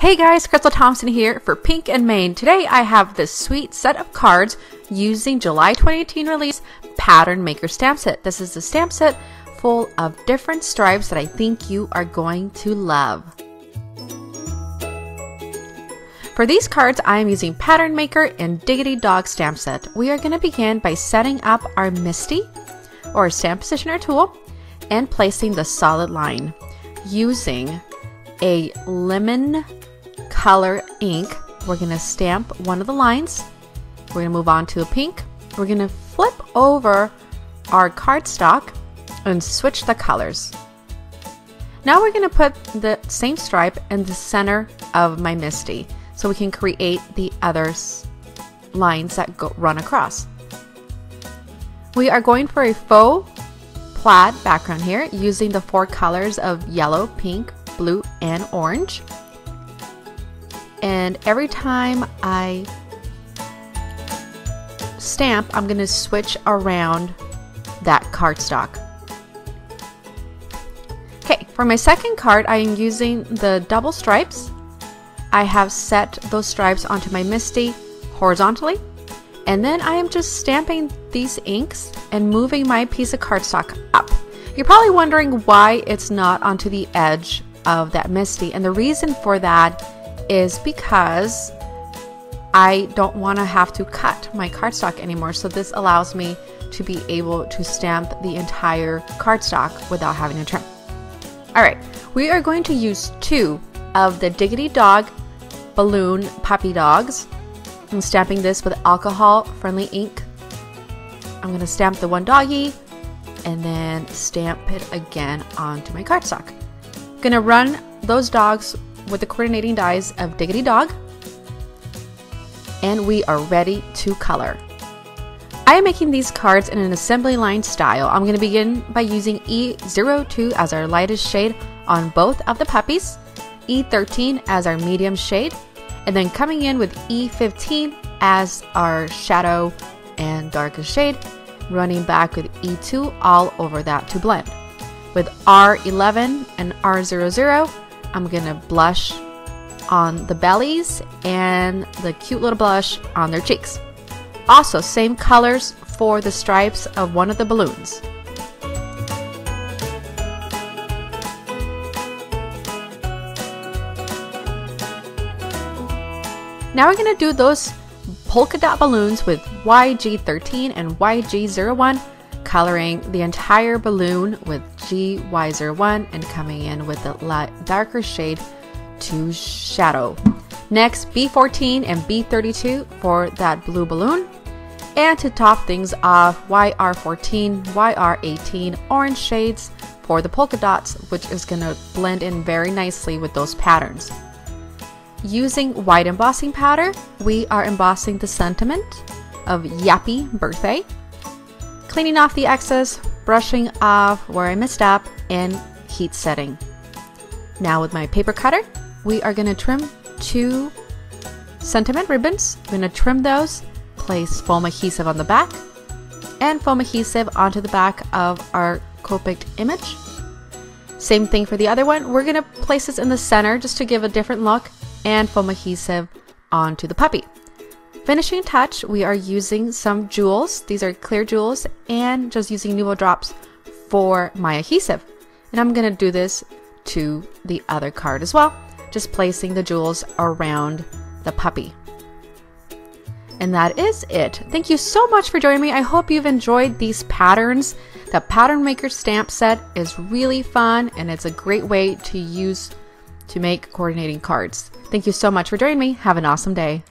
Hey guys, Crystal Thompson here for Pink and Maine. Today I have this sweet set of cards using July 2018 release Pattern Maker stamp set. This is a stamp set full of different stripes that I think you are going to love. For these cards, I am using Pattern Maker and Diggity Dog stamp set. We are going to begin by setting up our Misty or stamp positioner tool and placing the solid line using a lemon color ink. We're going to stamp one of the lines. We're going to move on to a pink. We're going to flip over our cardstock and switch the colors. Now we're going to put the same stripe in the center of my Misty so we can create the other lines that run across. We are going for a faux plaid background here using the four colors of yellow, pink, blue, and orange. And every time I stamp, I'm going to switch around that cardstock. Okay, for my second card, I am using the double stripes. I have set those stripes onto my Misty horizontally, and then I am just stamping these inks and moving my piece of cardstock up. You're probably wondering why it's not onto the edge of that Misty, and the reason for that is because I don't want to have to cut my cardstock anymore, so this allows me to be able to stamp the entire cardstock without having to trim. Alright, we are going to use two of the Diggity Dog balloon puppy dogs. I'm stamping this with alcohol friendly ink. I'm going to stamp the one doggy and then stamp it again onto my cardstock. I'm going to run those dogs with the coordinating dies of Diggity Dog, and we are ready to color. I am making these cards in an assembly line style. I'm going to begin by using E02 as our lightest shade on both of the puppies, E13 as our medium shade, and then coming in with E15 as our shadow and darkest shade, running back with E2 all over that to blend. With R11 and R00, I'm going to blush on the bellies and the cute little blush on their cheeks. Also, same colors for the stripes of one of the balloons. Now we're going to do those polka dot balloons with YG13 and YG01, coloring the entire balloon with GY01 and coming in with the darker shade to shadow. Next, B14 and B32 for that blue balloon. And to top things off, YR14, YR18 orange shades for the polka dots, which is going to blend in very nicely with those patterns. Using white embossing powder, we are embossing the sentiment of Yappy Birthday, cleaning off the excess, brushing off where I messed up, and heat setting. Now with my paper cutter, we are going to trim two sentiment ribbons. I'm going to trim those, place foam adhesive on the back, and foam adhesive onto the back of our Copic image. Same thing for the other one. We're going to place this in the center just to give a different look, and foam adhesive onto the puppy. Finishing touch, we are using some jewels. These are clear jewels, and just using Nuvo drops for my adhesive. And I'm going to do this to the other card as well, just placing the jewels around the puppy. And that is it. Thank you so much for joining me. I hope you've enjoyed these patterns. The Pattern Maker stamp set is really fun, and it's a great way to use to make coordinating cards. Thank you so much for joining me. Have an awesome day.